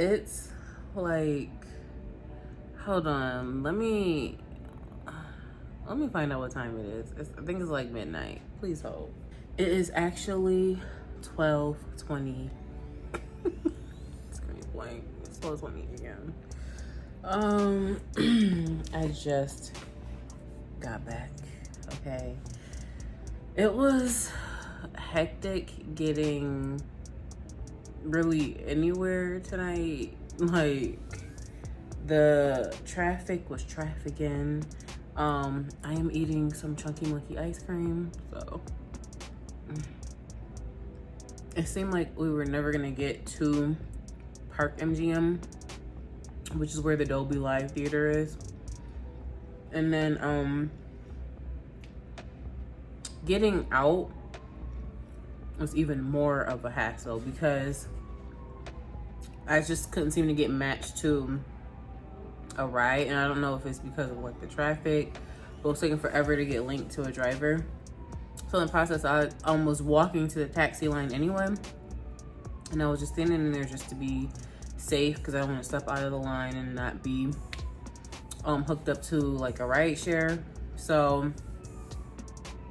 It's like, hold on, let me find out what time it is. I think it's like midnight. Please hold. It is actually 12:20. It's gonna be blank. It's 12:20 again. I just got back. Okay. It was hectic getting really anywhere tonight. Like, the traffic was trafficking. I am eating some Chunky Monkey ice cream, so it seemed like we were never gonna get to Park MGM, which is where the Dolby Live Theater is. And then getting out was even more of a hassle because I just couldn't seem to get matched to a ride, and I don't know if it's because of like the traffic, but it was taking forever to get linked to a driver. So in the process, I was walking to the taxi line anyway, and I was just standing in there just to be safe because I don't want to step out of the line and not be hooked up to like a ride share. So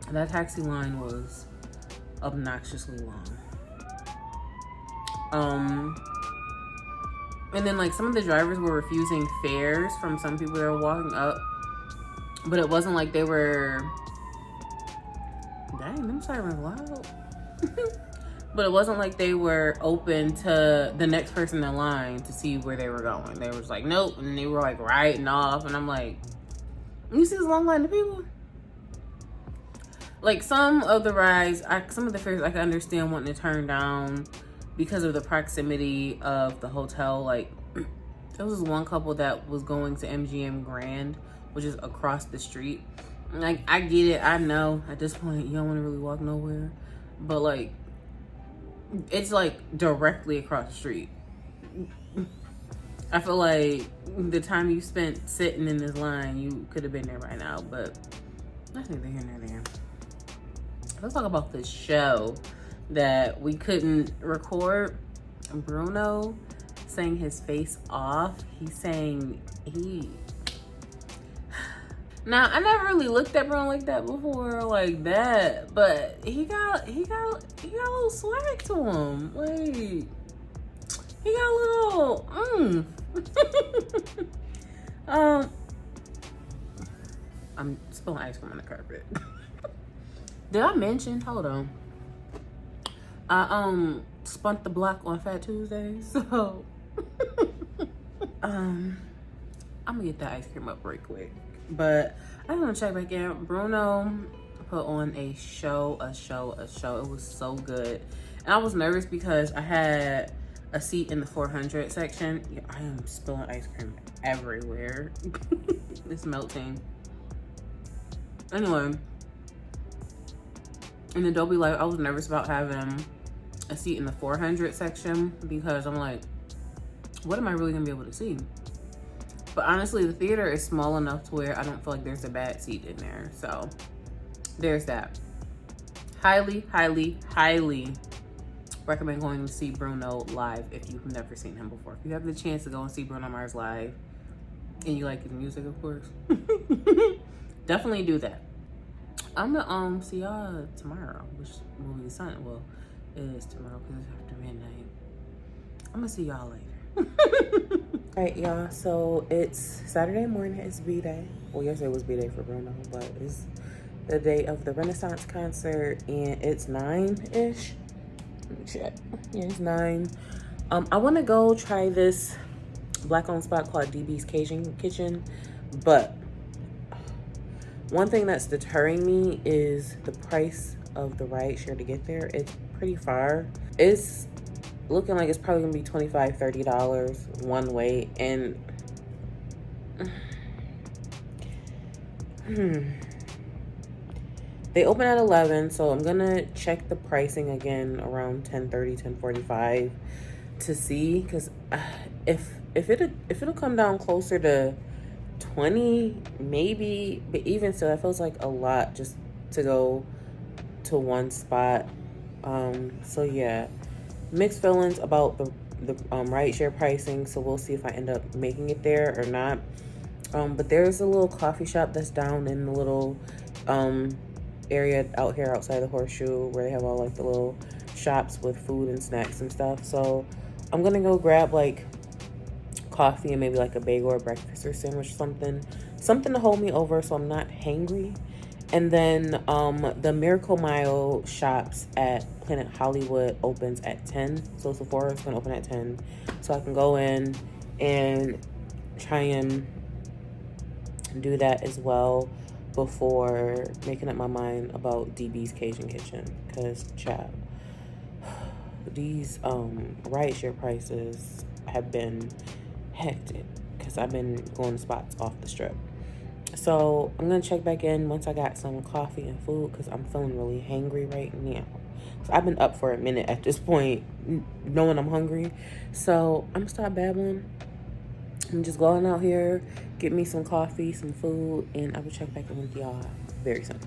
that taxi line was obnoxiously long. And then like some of the drivers were refusing fares from some people that were walking up, but it wasn't like they were, dang, them sirens loud. But it wasn't like they were open to the next person in line to see where they were going. They were just like, nope, and they were like riding off, and I'm like, you see this long line of people? Like some of the rides, some of the fares I can understand wanting to turn down because of the proximity of the hotel. Like, there was one couple that was going to MGM Grand, which is across the street. Like, I get it. I know at this point you don't want to really walk nowhere, but like, it's like directly across the street. I feel like the time you spent sitting in this line, you could have been there by now, but that's neither here nor there. Let's talk about this show that we couldn't record. Bruno sang his face off. Now, I never really looked at Bruno like that before, like that, but he got a little swag to him. Like, he got a little I'm spilling ice cream on the carpet. Did I mention? Hold on. I spunt the block on Fat Tuesday, so I'm gonna get that ice cream up right quick. But I want to check back in. Bruno put on a show. It was so good, and I was nervous because I had a seat in the 400 section. Yeah, I am spilling ice cream everywhere. It's melting. Anyway, in the Dolby Live, I was nervous about having a seat in the 400 section because I'm like, what am I really gonna be able to see? But honestly, the theater is small enough to where I don't feel like there's a bad seat in there. So there's that. Highly, highly, highly recommend going to see Bruno live if you've never seen him before. If you have the chance to go and see Bruno Mars live and you like his music, of course, definitely do that. I'm gonna see y'all tomorrow, which will be Sunday. Well, it is tomorrow because it's after midnight. I'm gonna see y'all later. All right, y'all, so it's Saturday morning. It's B-Day. Well, yesterday was B-Day for Bruno, but it's the day of the Renaissance concert, and it's 9-ish. Let me check. Yeah, it's 9. I want to go try this black-owned spot called DB's Cajun Kitchen, but one thing that's deterring me is the price of the ride share to get there. It's pretty far. It's looking like it's probably gonna be $25, $30 one way, and they open at 11, so I'm gonna check the pricing again around 10:30, 10:45 to see, because if it'll come down closer to 20 maybe, but even still, that feels like a lot just to go to one spot. So yeah, mixed feelings about the rideshare pricing, so we'll see if I end up making it there or not. But there's a little coffee shop that's down in the little area out here outside the Horseshoe where they have all like the little shops with food and snacks and stuff. So I'm gonna go grab like coffee and maybe like a bagel or breakfast or sandwich, something to hold me over so I'm not hangry. And then the Miracle Mile shops at Planet Hollywood opens at 10. So Sephora is going to open at 10. So I can go in and try and do that as well before making up my mind about DB's Cajun Kitchen. Because, child, these rideshare prices have been hectic because I've been going to spots off the strip. So I'm gonna check back in once I got some coffee and food because I'm feeling really hangry right now. So I've been up for a minute at this point, knowing I'm hungry. So I'm gonna stop babbling. I'm just going out here, get me some coffee, some food, and I will check back in with y'all very soon.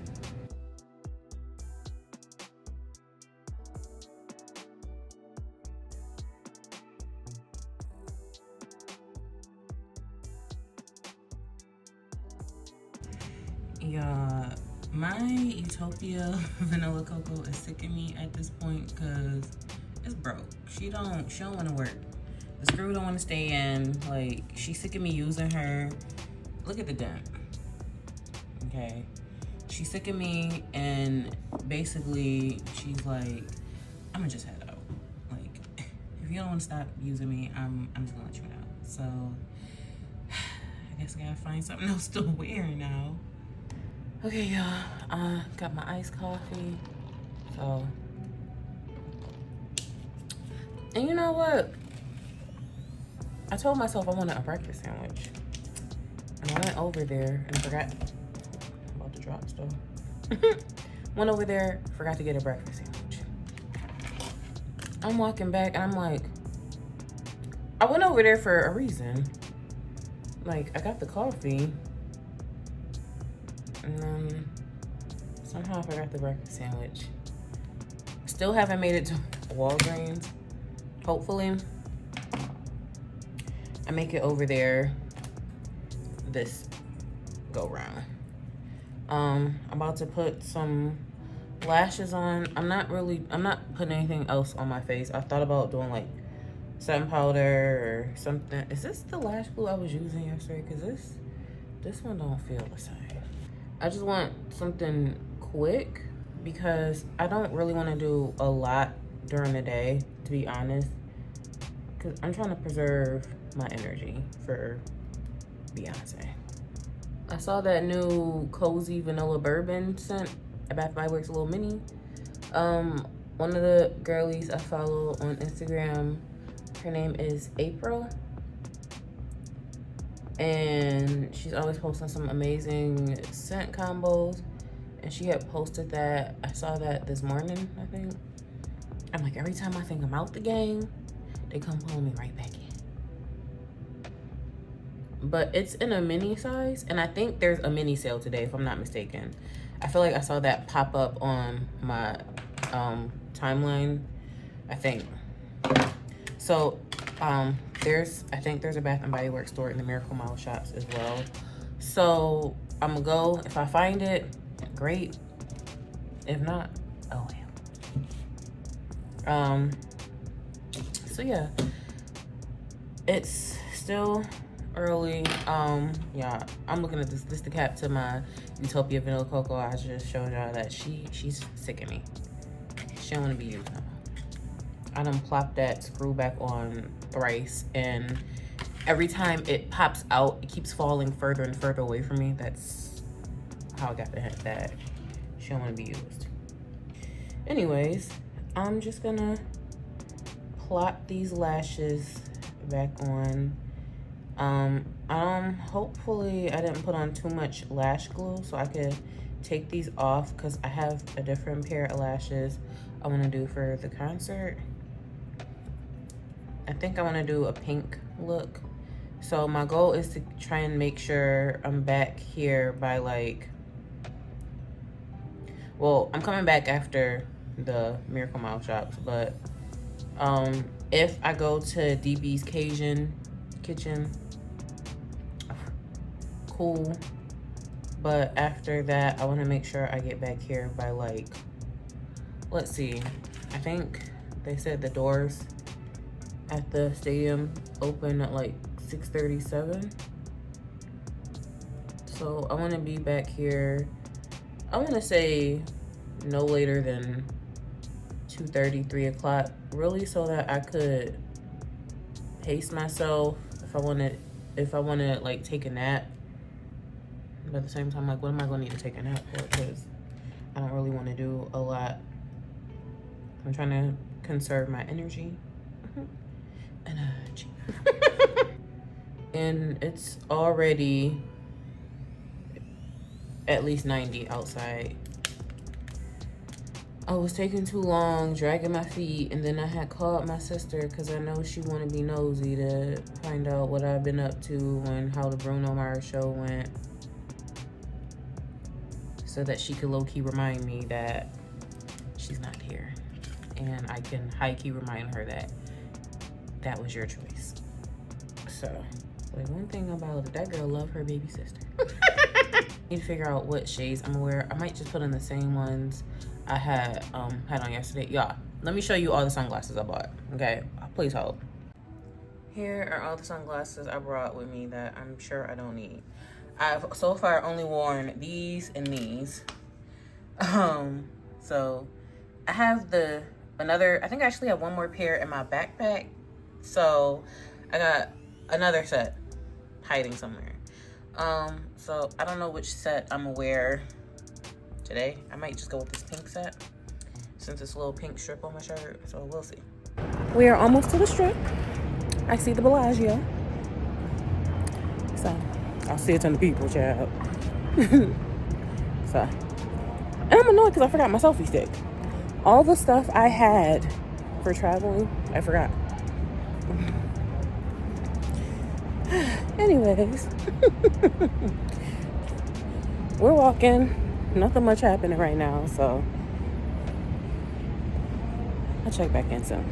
Yeah, my Utopia vanilla cocoa is sick of me at this point because it's broke. She don't want to work. The screw don't want to stay in. Like, she's sick of me using her. Look at the dent. Okay, she's sick of me, and basically she's like, I'm gonna just head out. Like, if you don't want to stop using me, I'm just gonna let you out. So I guess I gotta find something else to wear now. Okay, y'all, got my iced coffee, so, and you know what, I told myself I wanted a breakfast sandwich, and I went over there and forgot, I'm about to drop stuff, went over there, forgot to get a breakfast sandwich. I'm walking back, and I'm like, I went over there for a reason, like, I got the coffee, and then somehow I forgot the breakfast sandwich. Still haven't made it to Walgreens. Hopefully, I make it over there this go round. I'm about to put some lashes on. I'm not putting anything else on my face. I thought about doing like setting powder or something. Is this the lash glue I was using yesterday? Because this one don't feel the same. I just want something quick because I don't really want to do a lot during the day, to be honest, because I'm trying to preserve my energy for Beyonce. I saw that new cozy vanilla bourbon scent at Bath & Body Works, a little mini. One of the girlies I follow on Instagram, her name is April. And she's always posting some amazing scent combos, and she had posted that. I saw that this morning, I think. I'm like, every time I think I'm out the game, they come pulling me right back in. But it's in a mini size, and I think there's a mini sale today, if I'm not mistaken. I feel like I saw that pop up on my timeline, I think. So I think there's a Bath & Body Works store in the Miracle Mile shops as well. So I'm gonna go. If I find it, great. If not, oh well. So yeah, it's still early. Yeah, I'm looking at this. This is the cap to my Utopia vanilla cocoa. I just showed y'all that she's sick of me. She don't want to be used no more. I done plopped that screw back on thrice, and every time it pops out, it keeps falling further and further away from me. That's how I got the hint that she don't want to be used. Anyways, I'm just gonna plot these lashes back on. Hopefully I didn't put on too much lash glue so I could take these off, because I have a different pair of lashes I want to do for the concert. I think I want to do a pink look. So my goal is to try and make sure I'm back here by like, well, I'm coming back after the Miracle Mile shops, but If I go to DB's Cajun Kitchen, cool. But after that, I want to make sure I get back here by like, let's see, I think they said the doors at the stadium open at like 6:37. So I want to be back here, I want to say no later than 2:30, 3 o'clock, really, so that I could pace myself if I want to like take a nap. But at the same time, like, what am I going to need to take a nap for? Because I don't really want to do a lot. I'm trying to conserve my energy. Energy. And it's already at least 90 outside. I was taking too long, dragging my feet, and then I had called my sister because I know she want to be nosy to find out what I've been up to and how the Bruno Mars show went, so that she could low-key remind me that she's not here. And I can high-key remind her that that was your choice. So, like, one thing about it, that girl love her baby sister. Need to figure out what shades I'm gonna wear. I might just put on the same ones I had on yesterday. Y'all, let me show you all the sunglasses I bought, okay? Please hold. Here are all the sunglasses I brought with me that I'm sure I don't need. I've so far only worn these and these. So I have I think I actually have one more pair in my backpack. So I got another set hiding somewhere. So I don't know which set I'm gonna wear today. I might just go with this pink set since it's a little pink strip on my shirt. So we'll see. We are almost to the strip. I see the Bellagio. So I'll see it on the people, child. So, and I'm annoyed because I forgot my selfie stick. All the stuff I had for traveling, I forgot. Anyways, we're walking. Nothing much happening right now, so I'll check back in soon.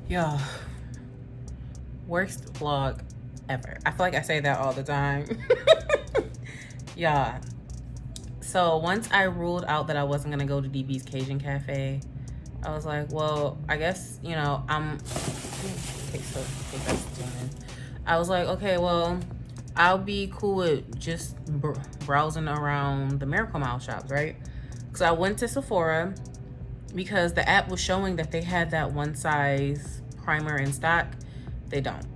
Y'all, worst vlog ever. I feel like I say that all the time. Yeah. So once I ruled out that I wasn't gonna go to DB's Cajun Cafe, I was like, well, I guess, you know, I was like, okay, well, I'll be cool with just browsing around the Miracle Mile shops, right? Because I went to Sephora because the app was showing that they had that one size primer in stock. They don't.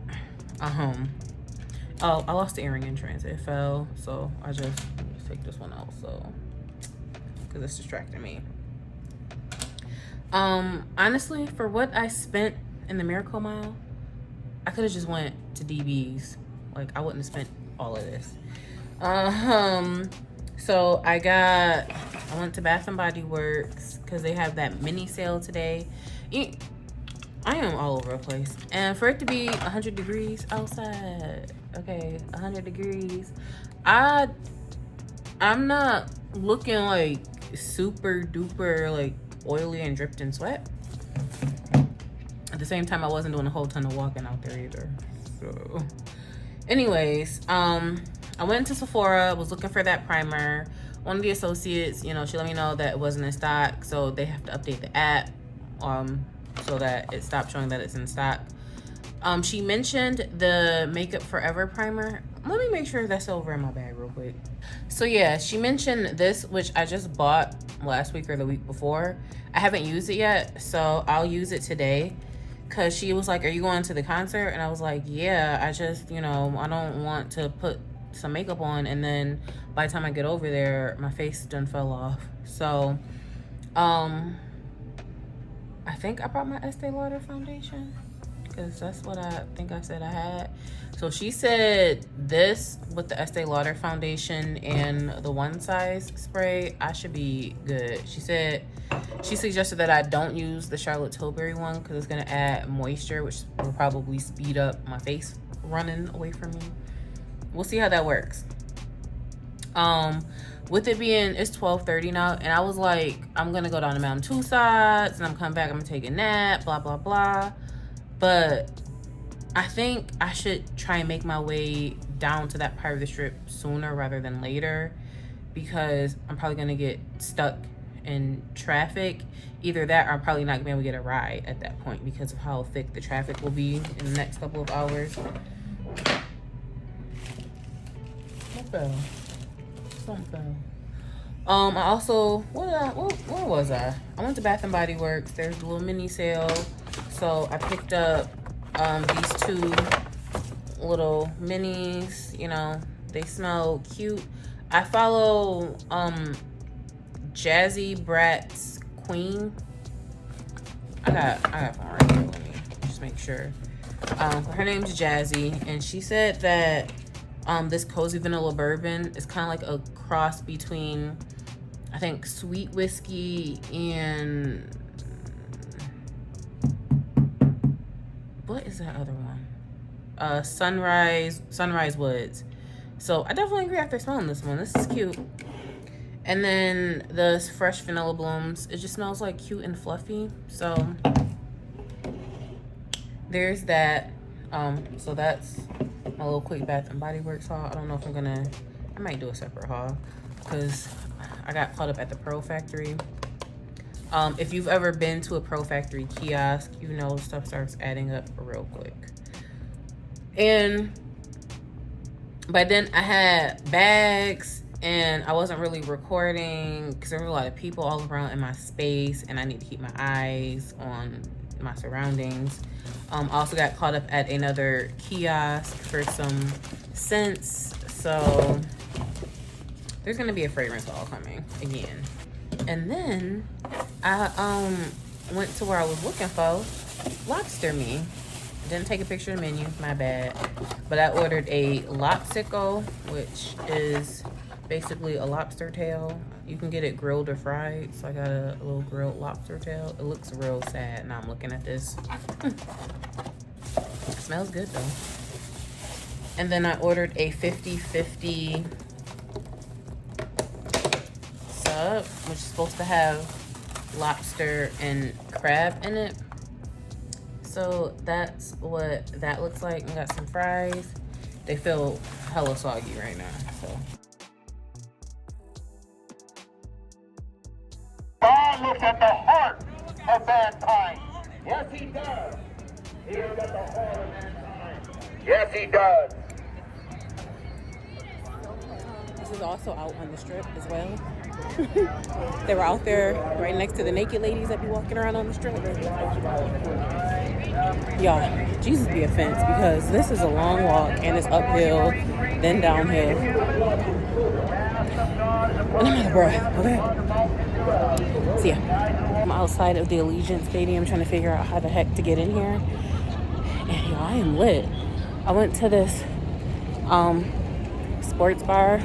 Oh, I lost the earring in transit. It fell, so I just take this one out, so because it's distracting me. Honestly, for what I spent in the Miracle Mile, I could have just went to DB's. Like, I wouldn't have spent all of this. So I went to Bath and Body Works because they have that mini sale today. I am all over the place. And for it to be 100 degrees outside, okay, 100 degrees, I'm not looking like super duper like oily and dripped in sweat. At the same time, I wasn't doing a whole ton of walking out there either. So anyways, I went into Sephora, was looking for that primer. One of the associates, you know, she let me know that it wasn't in stock, so they have to update the app so that it stopped showing that it's in stock. She mentioned the Makeup Forever primer. Let me make sure that's over in my bag real quick. So yeah, she mentioned this, which I just bought last week or the week before. I haven't used it yet, so I'll use it today. Cause she was like, are you going to the concert? And I was like, yeah, I just, you know, I don't want to put some makeup on and then by the time I get over there, my face done fell off. So, I think I brought my Estee Lauder foundation because that's what I think I said I had. So she said this with the Estee Lauder foundation and the one size spray, I should be good. She said, she suggested that I don't use the Charlotte Tilbury one because it's going to add moisture, which will probably speed up my face running away from me. We'll see how that works. With it being, it's 12:30 now, and I was like, I'm going to go down to Mountain Two Sides, and I'm coming back, I'm going to take a nap, blah, blah, blah. But I think I should try and make my way down to that part of the strip sooner rather than later because I'm probably going to get stuck in traffic. Either that or I'm probably not going to be able to get a ride at that point because of how thick the traffic will be in the next couple of hours. What fell? Something fell. I also, where was I? I went to Bath and Body Works. There's a little mini sale. So I picked up these two little minis. You know, they smell cute. I follow Jazzy Brat's Queen. I got one right here. Let me just make sure. Her name's Jazzy, and she said that this Cozy Vanilla Bourbon is kind of like a cross between, I think, sweet whiskey and what is that other one? Sunrise Woods. So I definitely agree after smelling this one. This is cute. And then the Fresh Vanilla Blooms. It just smells like cute and fluffy. So there's that. So that's my little quick Bath and Body Works haul. I don't know if I might do a separate haul because I got caught up at the Pearl Factory. If you've ever been to a Pearl Factory kiosk, you know stuff starts adding up real quick. And by then I had bags and I wasn't really recording because there were a lot of people all around in my space and I need to keep my eyes on my surroundings. I also got caught up at another kiosk for some scents. So there's gonna be a fragrance haul coming again. And then I went to where I was looking for lobster meat. Didn't take a picture of the menu, my bad. But I ordered a lobsicle, which is basically a lobster tail. You can get it grilled or fried. So I got a little grilled lobster tail. It looks real sad now I'm looking at this. It smells good though. And then I ordered a 50/50 sub, which is supposed to have lobster and crab in it. So that's what that looks like. We got some fries. They feel hella soggy right now, so. God looks at the heart of mankind. Yes, he does. He looks at the heart of mankind. Yes, he does. This is also out on the strip as well. They were out there right next to the naked ladies that be walking around on the strip. Y'all, Jesus be a fence, because this is a long walk and it's uphill, then downhill. And I'm out of breath, okay? So yeah, I'm outside of the Allegiant Stadium trying to figure out how the heck to get in here. And y'all, I am lit. I went to this sports bar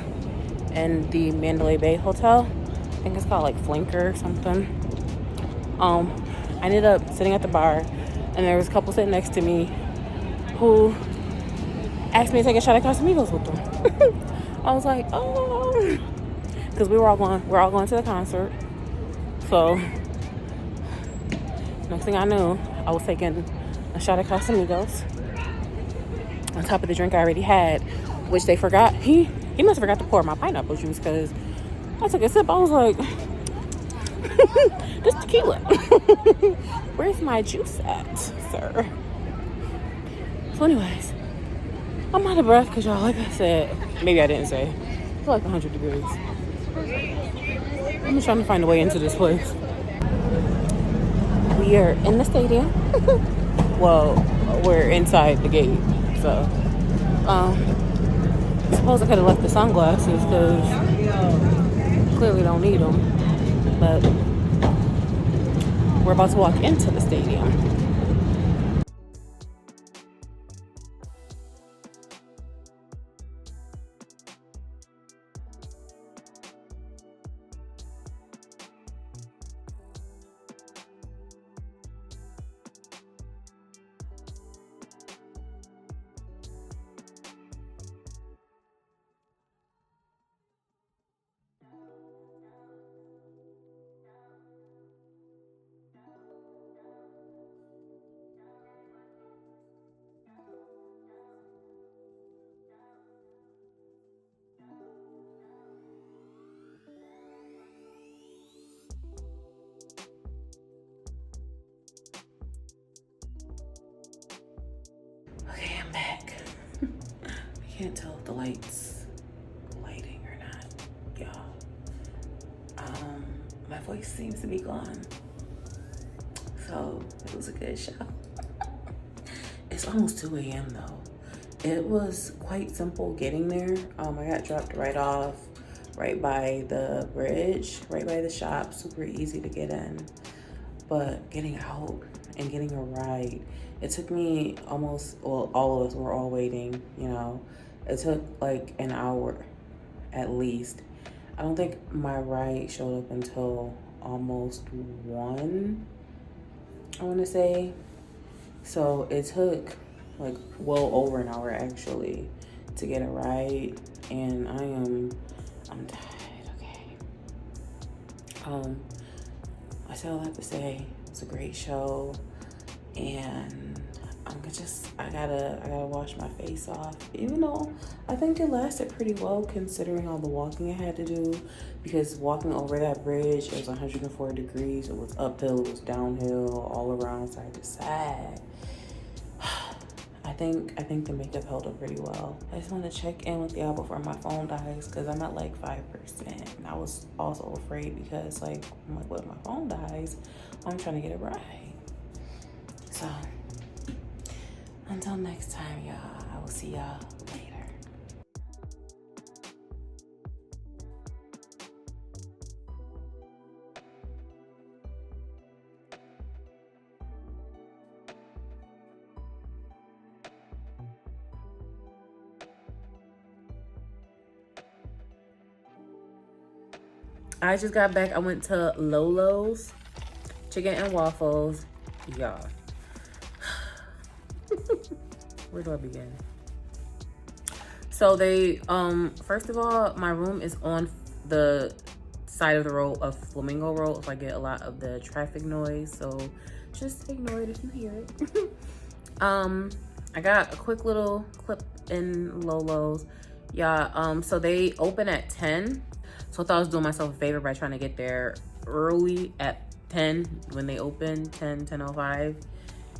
in the Mandalay Bay Hotel. I think it's called like Flanker or something. I ended up sitting at the bar, and there was a couple sitting next to me who asked me to take a shot of Casamigos with them. I was like, oh, because we're all going to the concert. So next thing I knew, I was taking a shot of Casamigos on top of the drink I already had, which they forgot. He must have forgot to pour my pineapple juice, because I took a sip. I was like, this tequila. Where's my juice at, sir? So anyways, I'm out of breath because y'all, like I said, maybe I didn't say, it's like 100 degrees. I'm just trying to find a way into this place. We are in the stadium. Well, we're inside the gate. So, I suppose I could have left the sunglasses because clearly don't need them. But we're about to walk into the stadium. Okay, I'm back. I can't tell if the lighting or not, y'all. My voice seems to be gone. So it was a good show. It's almost 2 a.m. though. It was quite simple getting there. I got dropped right off, right by the bridge, right by the shop. Super easy to get in. But getting out and getting a ride, it took me almost, well, all of us were all waiting, you know. It took like an hour at least. I don't think my ride showed up until almost 1, I want to say. So it took like well over an hour actually to get a ride, and I'm tired, okay. I still have to say it's a great show, and I gotta wash my face off, even though I think it lasted pretty well considering all the walking I had to do, because walking over that bridge, it was 104 degrees. It was uphill, it was downhill, all around side to side. I think the makeup held up pretty well. I just want to check in with y'all before my phone dies, because I'm at like 5%. And I was also afraid because I'm like, what if my phone dies? I'm trying to get it right. So until next time, y'all, I will see y'all later. I just got back. I went to Lolo's chicken and waffles. Y'all. Where do I begin? So they, first of all, my room is on the side of the road of Flamingo Road if I get a lot of the traffic noise. So just ignore it if you hear it. I got a quick little clip in Lolo's. Yeah, so they open at 10. So I thought I was doing myself a favor by trying to get there early at 10 when they open, 10:05.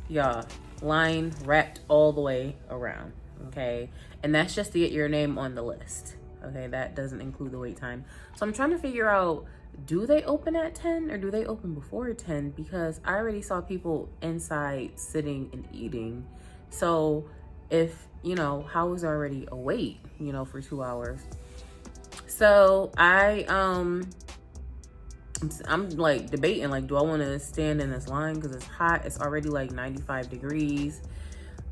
Yeah, line wrapped all the way around, okay? And that's just to get your name on the list, okay? That doesn't include the wait time. So I'm trying to figure out, do they open at 10 or do they open before 10? Because I already saw people inside sitting and eating. So if, you know, how is there already a wait, you know, for 2 hours? So I'm like debating, like, do I want to stand in this line because it's hot, it's already like 95 degrees,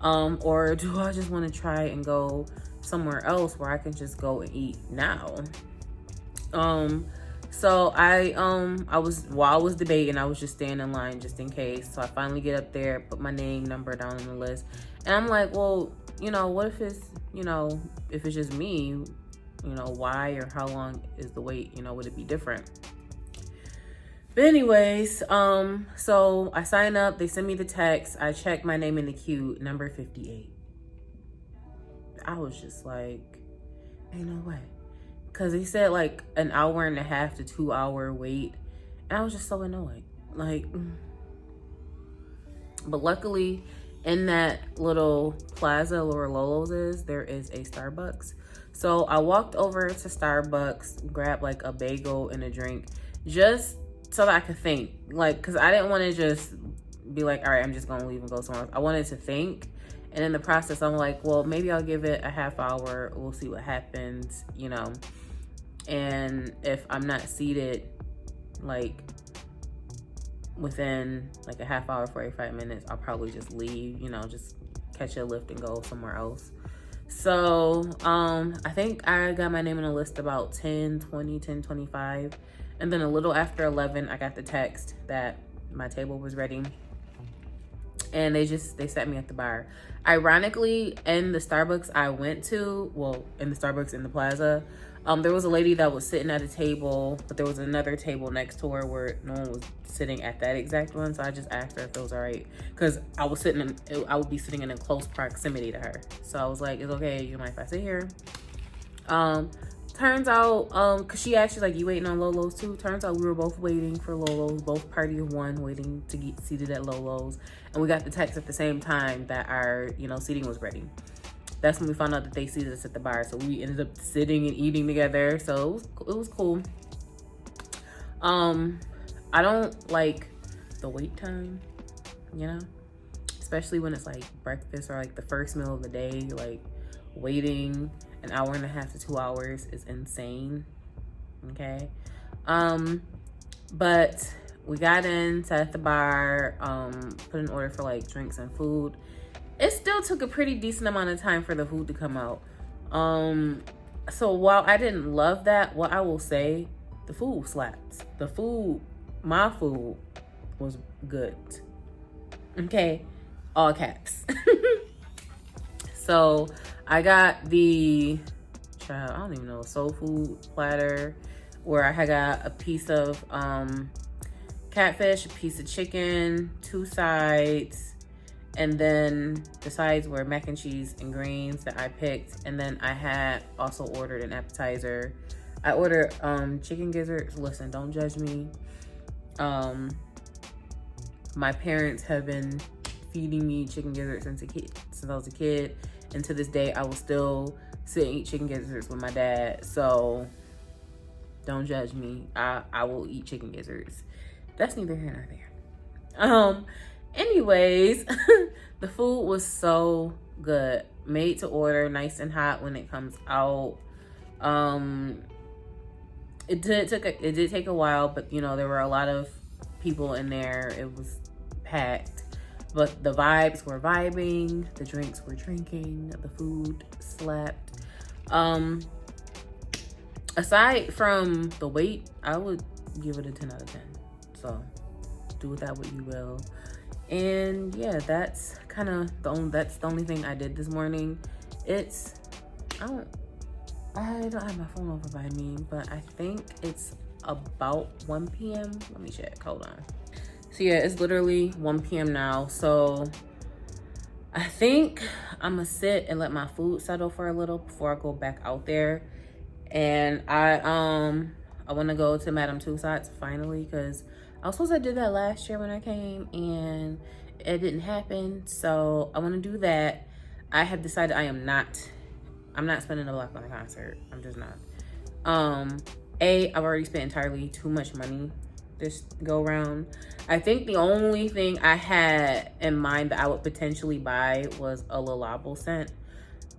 or do I just want to try and go somewhere else where I can just go and eat now? So while I was debating, I was just staying in line just in case. So I finally get up there, put my name, number down on the list, and I'm like, well, you know, what if it's, you know, if it's just me, you know, why or how long is the wait? You know, would it be different? But anyways, so I sign up, they send me the text, I check my name in the queue, number 58. I was just like, ain't no way. Cause they said like an hour and a half to 2 hour wait. And I was just so annoyed. Like, but luckily in that little plaza where Lolo's is, there is a Starbucks. So I walked over to Starbucks, grabbed like a bagel and a drink, just so that I could think. Like, cause I didn't want to just be like, all right, I'm just gonna leave and go somewhere else. I wanted to think. And in the process, I'm like, well, maybe I'll give it a half hour. We'll see what happens, you know. And if I'm not seated, like, within, like, a half hour, 45 minutes, I'll probably just leave, you know, just catch a lift and go somewhere else. So, I think I got my name on the list about 10:25. And then a little after 11, I got the text that my table was ready. And they sat me at the bar. Ironically, in the Starbucks I went to, well, in the Starbucks in the plaza, there was a lady that was sitting at a table, but there was another table next to her where no one was sitting at that exact one. So I just asked her if it was all right, because I would be sitting in a close proximity to her. So I was like, it's okay, you mind if I sit here? Turns out, cause she actually like, you waiting on Lolo's too? Turns out we were both waiting for Lolo's, both party of one, waiting to get seated at Lolo's. And we got the text at the same time that our, you know, seating was ready. That's when we found out that they seated us at the bar. So we ended up sitting and eating together. So it was cool. I don't like the wait time, you know, especially when it's like breakfast or like the first meal of the day. Like, waiting an hour and a half to 2 hours is insane. Okay. But we got in, sat at the bar, put an order for like drinks and food. It still took a pretty decent amount of time for the food to come out. So while I didn't love that, what I will say, the food slaps. My food was good. Okay, all caps. So I got the, I don't even know, soul food platter, where I had got a piece of catfish, a piece of chicken, 2 sides, and then the sides were mac and cheese and greens that I picked. And then I had also ordered an appetizer. I ordered chicken gizzards. Listen, don't judge me. My parents have been feeding me chicken gizzards since I was a kid. And to this day, I will still sit and eat chicken gizzards with my dad. So don't judge me. I will eat chicken gizzards. That's neither here nor there. Anyways, the food was so good. Made to order, nice and hot when it comes out. It did take a while, but you know, there were a lot of people in there. It was packed. But the vibes were vibing, the drinks were drinking, the food slapped. Aside from the wait, I would give it a 10 out of 10. So do with that what you will. And yeah, that's kind of that's the only thing I did this morning. I don't have my phone over by me, but I think it's about 1 p.m. Let me check, hold on. So yeah, it's literally 1 p.m. now. So I think I'm gonna sit and let my food settle for a little before I go back out there. And I want to go to Madame Tussauds finally, because I was supposed to do that last year when I came and it didn't happen. So I want to do that. I have decided I'm not spending a block on a concert. I'm just not. I've already spent entirely too much money this go round. I think the only thing I had in mind that I would potentially buy was a Lolo scent.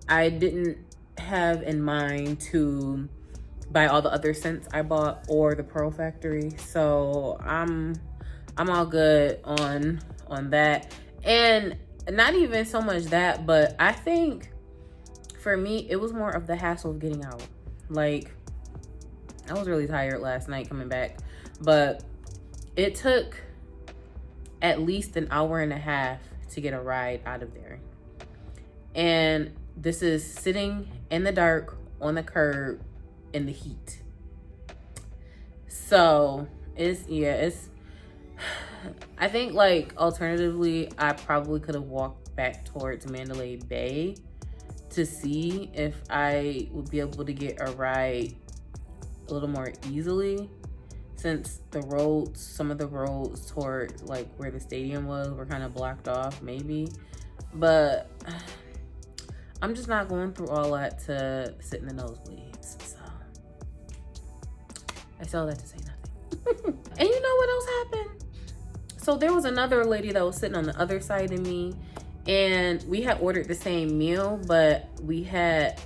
I didn't have in mind to buy all the other scents I bought or the Pearl Factory. So I'm all good on that. And not even so much that, but I think for me, it was more of the hassle of getting out. Like, I was really tired last night coming back, but it took at least an hour and a half to get a ride out of there. And this is sitting in the dark on the curb in the heat. So I think, like, alternatively, I probably could have walked back towards Mandalay Bay to see if I would be able to get a ride a little more easily, since some of the roads toward like where the stadium was were kind of blocked off, maybe. But I'm just not going through all that to sit in the nosebleeds. So I say all that to say nothing. And you know what else happened? So there was another lady that was sitting on the other side of me, and we had ordered the same meal, but we had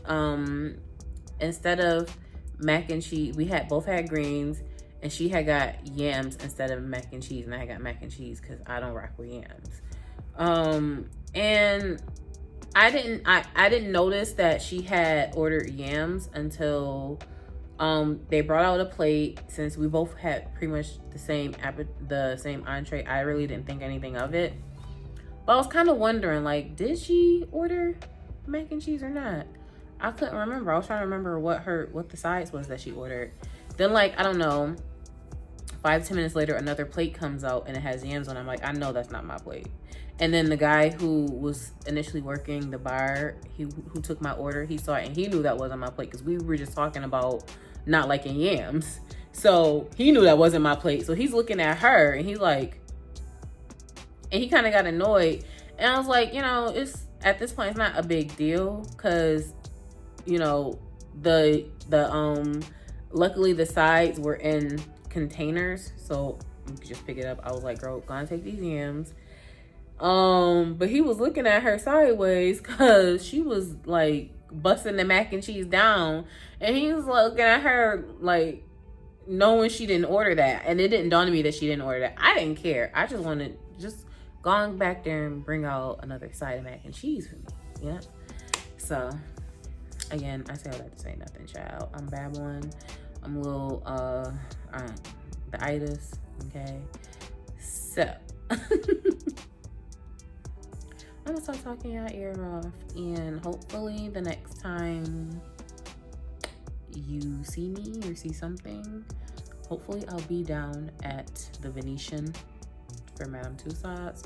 instead of mac and cheese, we had both had greens, and she had got yams instead of mac and cheese, and I had got mac and cheese because I don't rock with yams. And I didn't notice that she had ordered yams until they brought out a plate. Since we both had pretty much the same entree, I really didn't think anything of it. But I was kind of wondering, like, did she order mac and cheese or not? I couldn't remember. I was trying to remember what the sides was that she ordered. Then, like, I don't know, 5-10 minutes later, another plate comes out and it has yams on it. I'm like, I know that's not my plate. And then the guy who was initially working the bar, who took my order, he saw it and he knew that wasn't my plate, because we were just talking about not liking yams. So he knew that wasn't my plate. So he's looking at her and he's like, and he kind of got annoyed. And I was like, you know, it's at this point, it's not a big deal, because, you know, luckily the sides were in containers, so you could just pick it up. I was like, girl, gonna take these yams. But he was looking at her sideways because she was like busting the mac and cheese down, and he was looking at her like knowing she didn't order that. And it didn't dawn on me that she didn't order that. I didn't care. I just wanted gone back there and bring out another side of mac and cheese for me. Yeah. So again, I say all that to say nothing, child. I'm babbling. I'm a little the itis. Okay. So I'm gonna stop talking your ear off, and hopefully the next time you see me or see something, hopefully I'll be down at the Venetian for Madame Tussauds.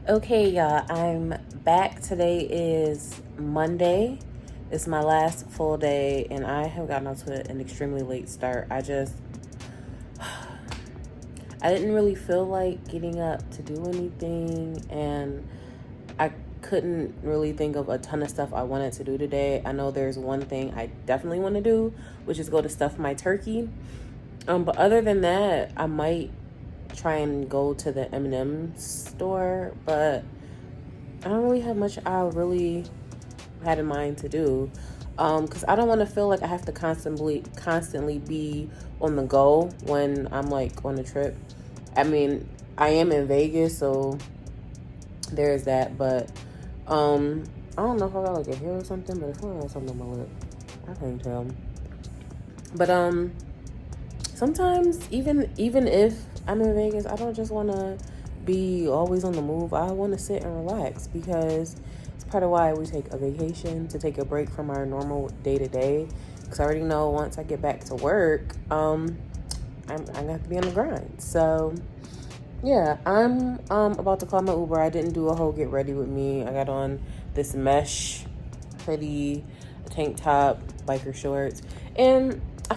Okay, y'all, I'm back. Today is Monday. It's my last full day, and I have gotten off to an extremely late start. I didn't really feel like getting up to do anything, and I couldn't really think of a ton of stuff I wanted to do today. I know there's one thing I definitely want to do, which is go to stuff my turkey. But other than that, I might try and go to the M&M store, but I don't really have much I really had in mind to do. Because I don't want to feel like I have to constantly be on the go when I'm like on a trip. I mean, I am in Vegas, so there's that, but I don't know if I got like a hair or something, but I feel like I got something on my lip. I can't tell. But sometimes even if I'm in Vegas, I don't just want to be always on the move. I want to sit and relax, because it's part of why we take a vacation, to take a break from our normal day to day. Because I already know once I get back to work, I'm gonna have to be on the grind. So yeah, I'm about to call my Uber. I didn't do a whole get ready with me. I got on this mesh hoodie, tank top, biker shorts, and I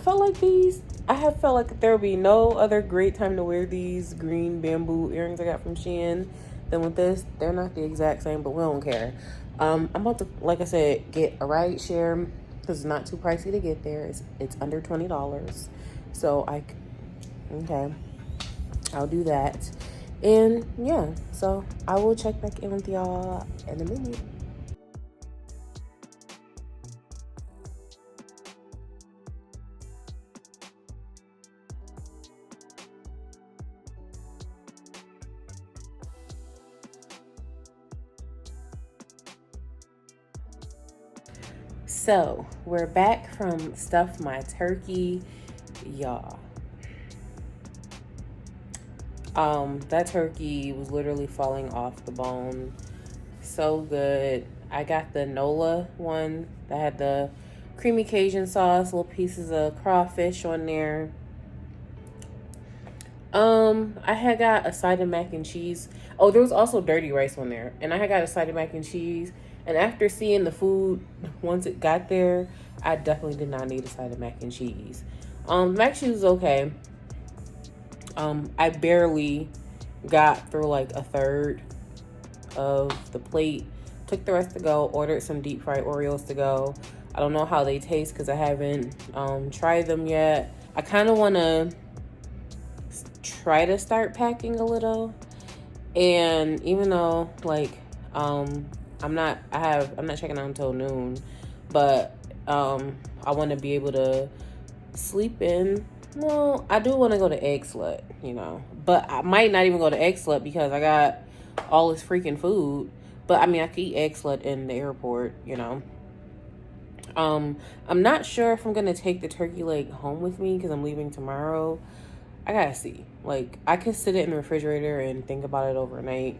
have felt like there would be no other great time to wear these green bamboo earrings I got from Shein than with this. They're not the exact same, but we don't care. I'm about to, like I said, get a ride share because it's not too pricey to get there. It's under $20, so okay, I'll do that. And yeah, so I will check back in with y'all in a minute. So we're back from Stuff My Turkey, y'all. That turkey was literally falling off the bone. So good. I got the Nola one that had the creamy Cajun sauce, little pieces of crawfish on there. I had got a side of mac and cheese. Oh, there was also dirty rice on there. And I had got a side of mac and cheese. And after seeing the food, once it got there, I definitely did not need a side of mac and cheese. Mac and cheese was okay. I barely got through like a third of the plate. Took the rest to go. Ordered some deep fried Oreos to go. I don't know how they taste because I haven't tried them yet. I kind of want to try to start packing a little, and even though like I'm not checking out until noon, but I want to be able to sleep in. Well, I do want to go to Egg Slut, but I might not even go to Egg Slut because I got all this freaking food. But I mean, I could eat Egg Slut in the airport. I'm not sure if I'm gonna take the turkey leg home with me because I'm leaving tomorrow. I gotta see. Like, I could sit it in the refrigerator and think about it overnight.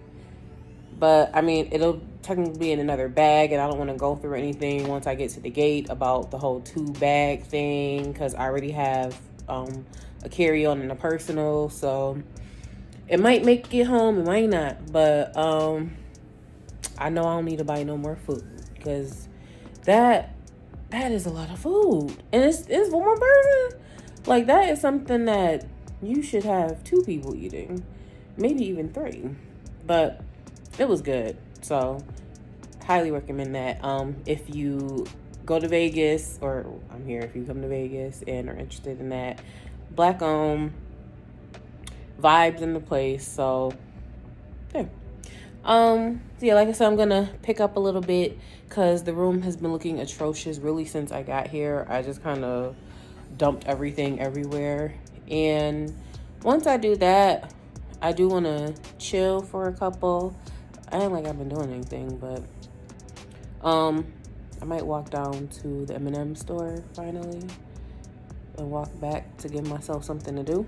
But, I mean, it'll technically be in another bag, and I don't want to go through anything once I get to the gate about the whole 2-bag thing, because I already have a carry-on and a personal, so it might make it home, it might not. But I know I don't need to buy no more food, because that is a lot of food. And it's for one person. Like, that is something that you should have 2 people eating, maybe even 3. But it was good, so highly recommend that. If you go to Vegas, or I'm here if you come to Vegas and are interested in that, black owned, vibes in the place. So yeah. Yeah, like I said, I'm gonna pick up a little bit because the room has been looking atrocious really since I got here. I just kind of dumped everything everywhere, and once I do that, I do want to chill for a couple. I ain't like I've been doing anything, but I might walk down to the M&M store finally and walk back to give myself something to do.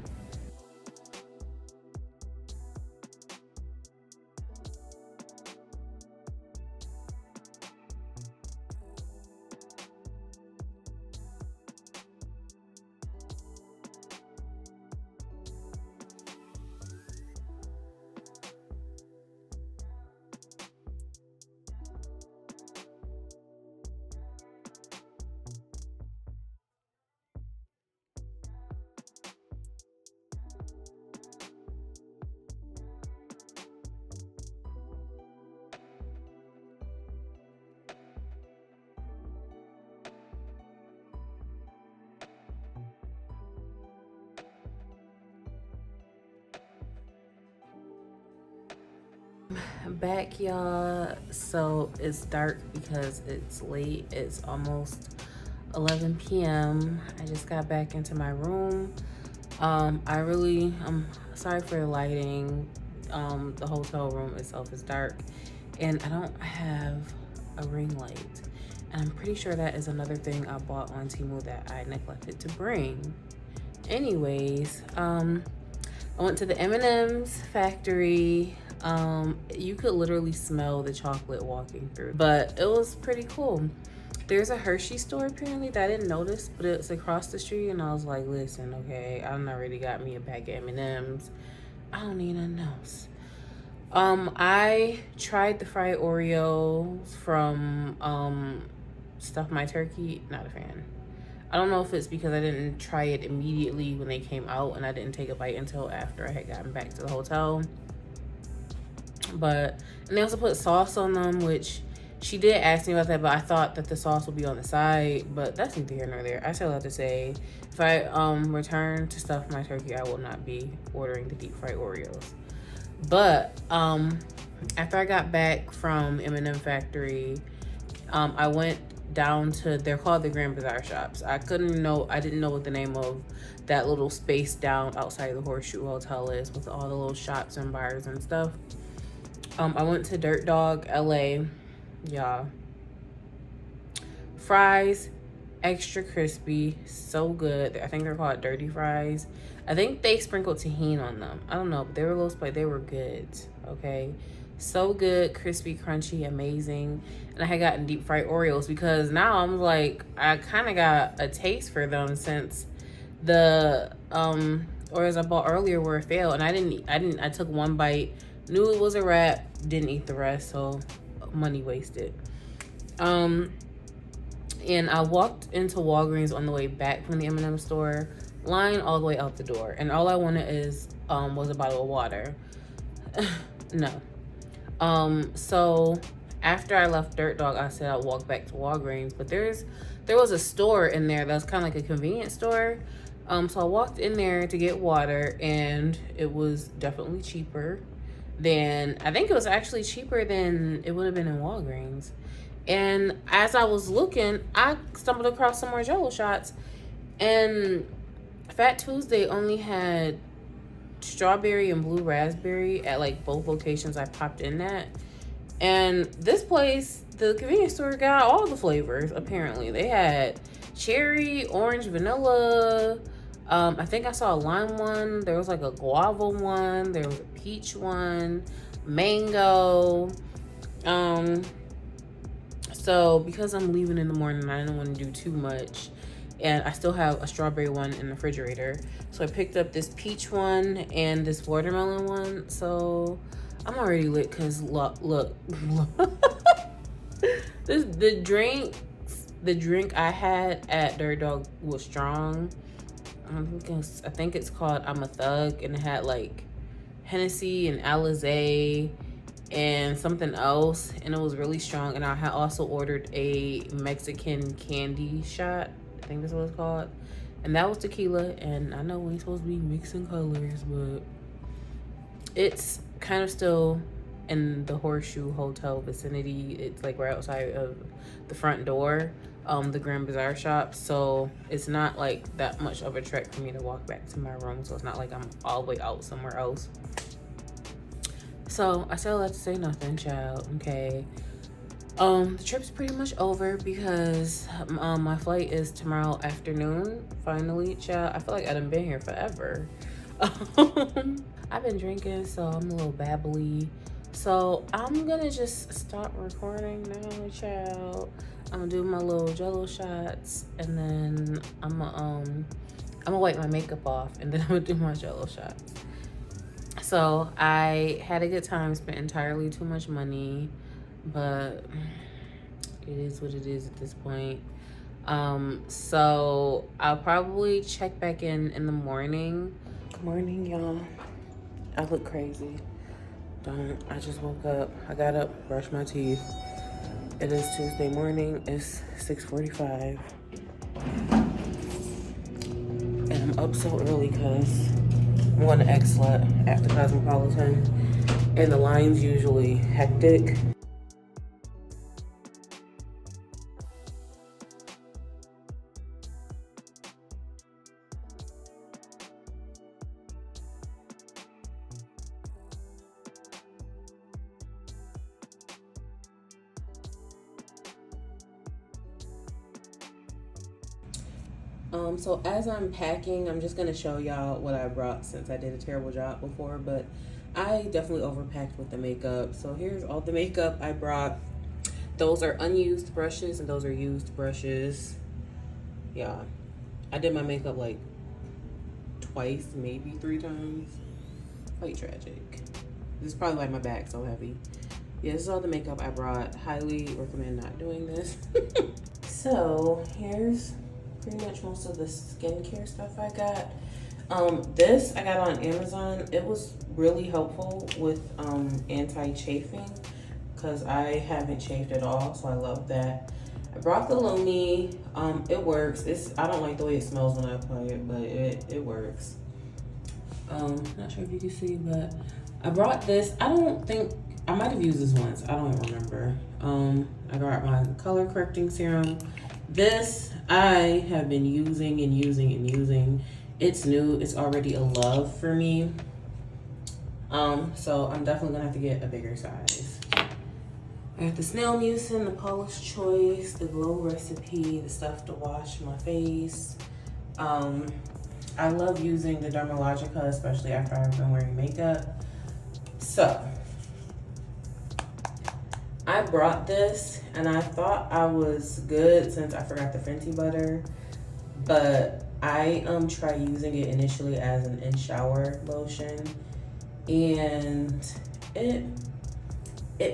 Back, y'all. So it's dark because it's late. It's almost 11 p.m. I just got back into my room. I'm sorry for the lighting. The hotel room itself is dark, and I don't have a ring light. And I'm pretty sure that is another thing I bought on Temu that I neglected to bring. Anyways, I went to the M&M's factory. You could literally smell the chocolate walking through, but it was pretty cool. There's a Hershey store apparently that I didn't notice, but it's across the street, and I was like, listen, okay, I done already got me a bag of M&M's. I don't need nothing else. I tried the fried Oreos from Stuff My Turkey. Not a fan. I don't know if it's because I didn't try it immediately when they came out, and I didn't take a bite until after I had gotten back to the hotel. And they also put sauce on them, which she did ask me about that, but I thought that the sauce would be on the side, but that's neither here nor there. I still have to say, if I return to Stuff My Turkey, I will not be ordering the deep fried Oreos. But after I got back from M&M Factory, I went down to, they're called the Grand Bazaar shops. I didn't know what the name of that little space down outside the Horseshoe Hotel is, with all the little shops and bars and stuff. I went to Dirt Dog LA. Y'all, fries, extra crispy, so good. I think they're called dirty fries. I think they sprinkled tahini on them. I don't know, but they were a little spicy. They were good, okay? So good, crispy, crunchy, amazing. And I had gotten deep fried Oreos because now I'm like, I kind of got a taste for them since the Oreos I bought earlier were a fail. And I took one bite, knew it was a wrap, didn't eat the rest, so money wasted. And I walked into Walgreens on the way back from the M&M store, line all the way out the door, and all I wanted was a bottle of water. No. So after I left Dirt Dog, I said I'd walk back to Walgreens, but there was a store in there that's kind of like a convenience store. So I walked in there to get water, and it was definitely cheaper than, I think it was actually cheaper than it would have been in Walgreens. And as I was looking, I stumbled across some more Jell-O shots, and Fat Tuesday only had strawberry and blue raspberry at like both locations I popped in at. And this place, the convenience store, got all the flavors. Apparently they had cherry, orange, vanilla. I think I saw a lime one. There was like a guava one. There was a peach one, mango. So because I'm leaving in the morning, I didn't want to do too much, and I still have a strawberry one in the refrigerator. So I picked up this peach one and this watermelon one. So I'm already lit because look. The drink I had at Dirt Dog was strong. I think it's called I'm a Thug, and it had like Hennessy and Alizé and something else, and it was really strong. And I had also ordered a Mexican candy shot, I think that's what it's called, and that was tequila. And I know we ain't supposed to be mixing colors, but it's kind of still in the Horseshoe Hotel vicinity. It's like right outside of the front door, the Grand Bazaar shop. So it's not like that much of a trek for me to walk back to my room. So it's not like I'm all the way out somewhere else. So I still have to say nothing, child. Okay. The trip's pretty much over because my flight is tomorrow afternoon. Finally, child. I feel like I done been here forever. I've been drinking, so I'm a little babbly. So I'm gonna just stop recording now, child. I'm gonna do my little Jell-O shots, and then I'm gonna wipe my makeup off, and then I'm gonna do my Jell-O shots. So I had a good time, spent entirely too much money, but it is what it is at this point. So I'll probably check back in the morning. Good morning, y'all. I look crazy. I just woke up. I got up, brushed my teeth. It is Tuesday morning. It's 6:45. And I'm up so early because I'm going to X-Slut at the Cosmopolitan. and the line's usually hectic. So as I'm packing, I'm just gonna show y'all what I brought since I did a terrible job before, but I definitely overpacked with the makeup. So here's all the makeup I brought. Those are unused brushes and those are used brushes. Yeah, I did my makeup like twice, maybe 3 times. Quite tragic. This is probably why my bag's so heavy. Yeah, this is all the makeup I brought. Highly recommend not doing this. So here's pretty much most of the skincare stuff I got. This I got on Amazon. It was really helpful with anti-chafing because I haven't chafed at all, so I love that. I brought the Lumi. It works. I don't like the way it smells when I apply it, but it works. Not sure if you can see, but I brought this. I don't think I might have used this once. I don't remember. I got my color correcting serum. This I have been using and using and using. It's new. It's already a love for me. So I'm definitely gonna have to get a bigger size. I got the Snail Mucin, the Paula's Choice, the Glow Recipe, the stuff to wash my face. I love using the Dermalogica, especially after I've been wearing makeup. So I brought this and I thought I was good since I forgot the Fenty butter, but I tried using it initially as an in-shower lotion and it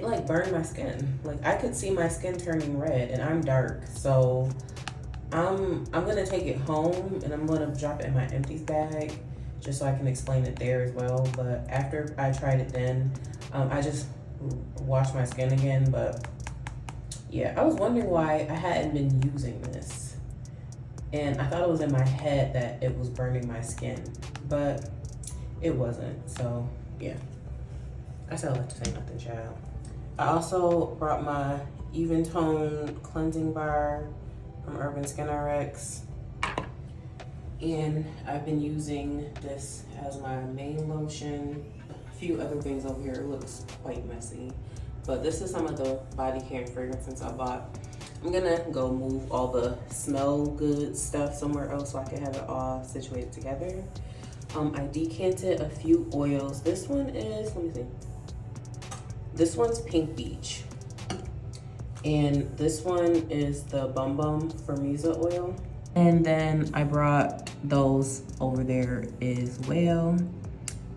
like burned my skin. Like I could see my skin turning red and I'm dark, so I'm gonna take it home and I'm gonna drop it in my empties bag just so I can explain it there as well. But after I tried it then, I just washed my skin again. But yeah, I was wondering why I hadn't been using this. And I thought it was in my head that it was burning my skin, but it wasn't. So yeah, I still have to say nothing, child. I also brought my Even Tone cleansing bar from Urban Skin RX. And I've been using this as my main lotion. A few other things over here. It looks quite messy. But this is some of the body care and fragrances I bought. I'm gonna go move all the smell good stuff somewhere else so I can have it all situated together. I decanted a few oils. This one is, let me see. This one's Pink Beach. And this one is the Bum Bum Firmeza oil. And then I brought those over there as well.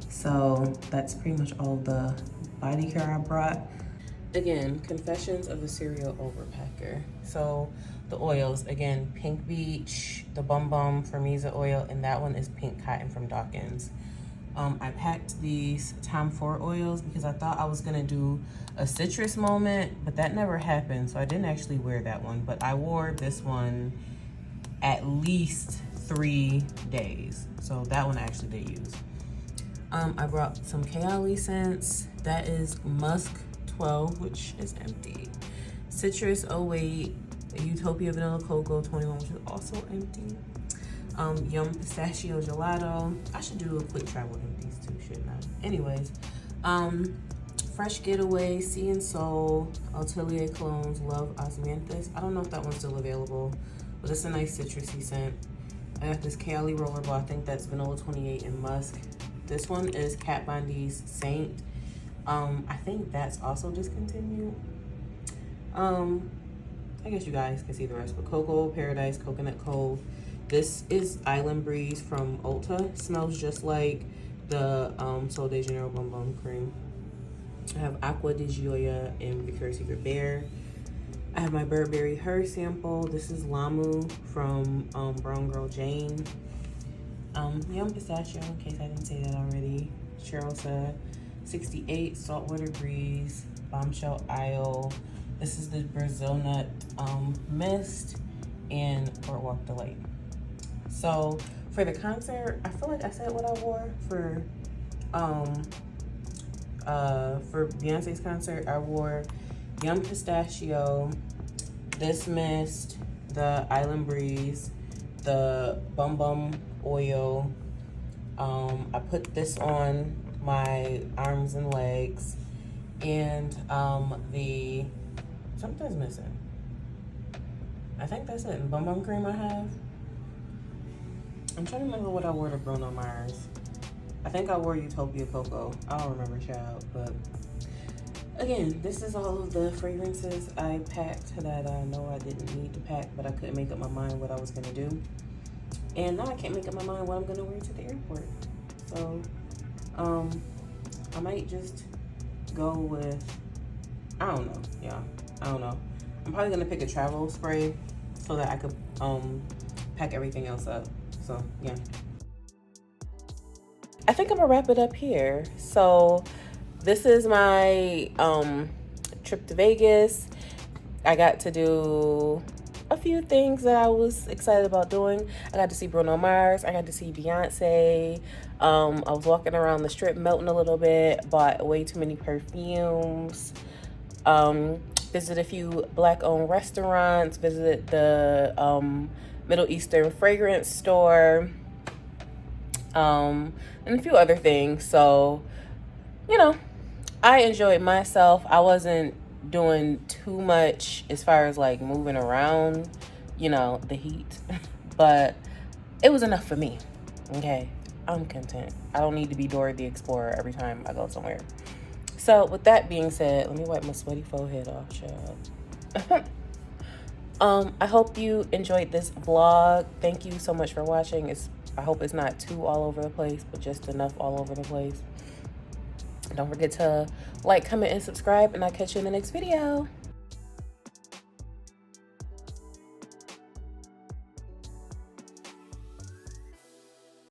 So that's pretty much all the body care I brought. Again, Confessions of a Serial Overpacker. So the oils, again, Pink Beach, the Bum Bum Firmeza oil, and that one is Pink Cotton from Dawkins. I packed these Tom Ford oils because I thought I was gonna do a citrus moment, but that never happened. So I didn't actually wear that one, but I wore this one at least 3 days. So that one I actually did use. I brought some Kayali scents. That is Musk 12, which is empty. Citrus 08, Utopia Vanilla Cocoa 21, which is also empty. Yum Pistachio Gelato. I should do a quick try with empties too, shouldn't I? Anyways, Fresh Getaway, Sea and Soul, Atelier Clones, Love Osmanthus. I don't know if that one's still available, but it's a nice citrusy scent. I got this Kayali Rollerball. I think that's Vanilla 28 and Musk. This one is Kat Von D's Saint. I think that's also discontinued. I guess you guys can see the rest, but Cocoa Paradise, Coconut Cove. This is Island Breeze from Ulta. Smells just like the Sol de Janeiro Bum Bum Cream. I have Aqua di Gioia and Victoria's Secret Bear. I have my Burberry Her sample. This is Lamu from Brown Girl Jane. Yum Pistachio, in case I didn't say that already. Cheryl said 68 Saltwater Breeze, Bombshell Isle. This is the Brazil Nut Mist and Boardwalk Delight. So for the concert, I feel like I said what I wore for For Beyonce's concert, I wore Yum Pistachio, This Mist, the Island Breeze, the Bum Bum Oil. I put this on my arms and legs, and the something's missing. I think that's it. And Bum Bum Cream I have. I'm trying to remember what I wore to Bruno Mars. I think I wore Utopia Cocoa. I don't remember, child. But again, this is all of the fragrances I packed that I know I didn't need to pack, but I couldn't make up my mind what I was gonna do. And now I can't make up my mind what I'm gonna wear to the airport. So, I might just go with, I don't know, yeah, I don't know. I'm probably gonna pick a travel spray so that I could pack everything else up. So yeah. I think I'm gonna wrap it up here. So this is my trip to Vegas. I got to do a few things that I was excited about doing. I got to see Bruno Mars. I got to see Beyonce. I was walking around the strip melting a little bit, bought way too many perfumes. Visited a few Black-owned restaurants, visited the Middle Eastern fragrance store, and a few other things. So, you know, I enjoyed myself. I wasn't doing too much as far as like moving around, you know, the heat, but it was enough for me. Okay, I'm content. I don't need to be Dora the Explorer every time I go somewhere. So with that being said, let me wipe my sweaty forehead off, child. I hope you enjoyed this vlog. Thank you so much for watching. I hope it's not too all over the place, but just enough all over the place. Don't forget to like, comment, and subscribe, and I'll catch you in the next video.